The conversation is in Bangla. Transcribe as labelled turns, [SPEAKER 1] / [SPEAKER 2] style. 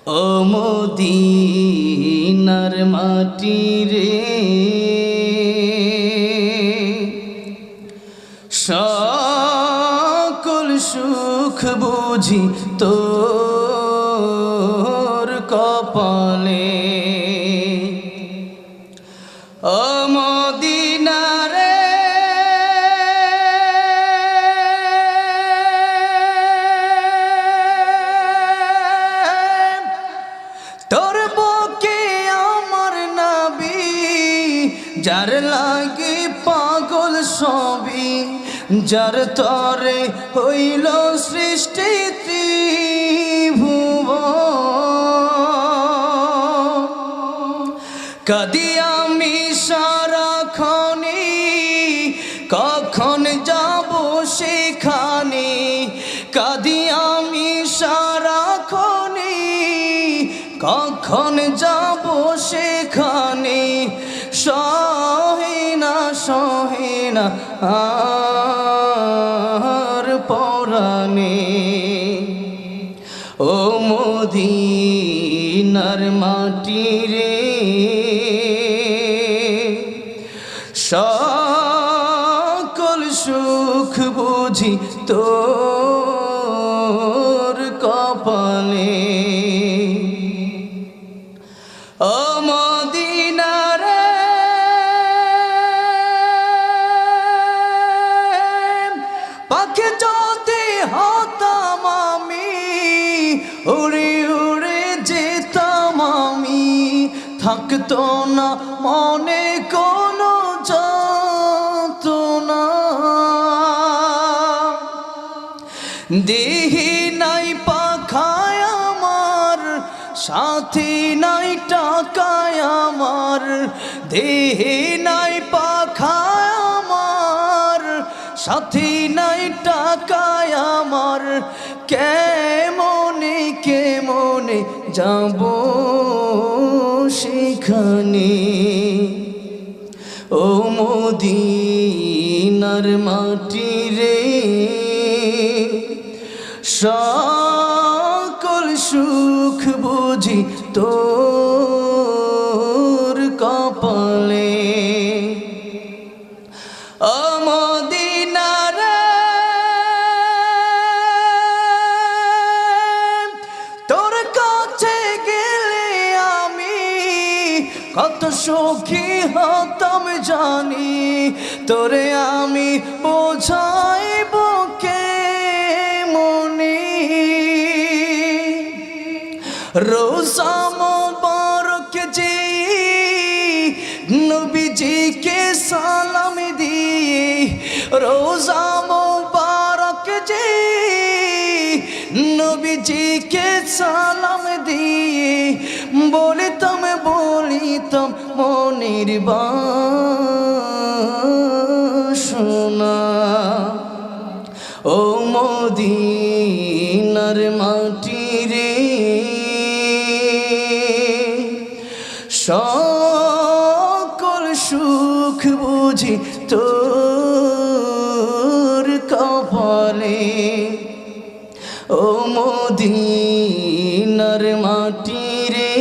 [SPEAKER 1] ও মদিনার মাটি রে, সকল সুখ বুঝি তোর কপালে। ও মদিনা রে, তোর বুকে আমার নবী, যার লাগি পাগল সবই, যার তরে হইল সৃষ্টি ত্রিভুবন। কাঁদি আমি সারাক্ষণে, কখন যাব সেখানে। কাঁদি আমি সারাক্ষণে, কখন যাব সেখানে। সহে না আর পরাণে। ও মদিনার মাটি রে, সকল সুখ বুঝি তোর কপালে। ও মদিনা রে, পাখি যদি হতাম আমি, উড়ে উড়ে যেতাম আমি। থাকতো না মনে কোনো যন্ত্রণা। দেহি নাই পাখায় আমার, সাথী নাই টাকায় আমার। দেহি নাই পাখায় আমার, সাথী নাই টাকায় আমার। কেমনে কেমনে যাব সেখানে। ও মদিনার মাটি রে, সকল সুখ বুঝি তোর কপালে। ও মদিনা রে, তোর কাছে গেলে আমি কত সুখী হতাম জানি। তোরে আমি বোঝাইব কেমনে। রোজা মোবারক যে নবীজিকে সালাম দিয়ে, রোজা মোবারক যে নবীজিকে সালাম দিয়ে, বলিতাম মনের বাসনা। ও মদিনার মাটি রে, সকল সুখ বুঝি তোর কপালে। ও মদিনার মাটি রে,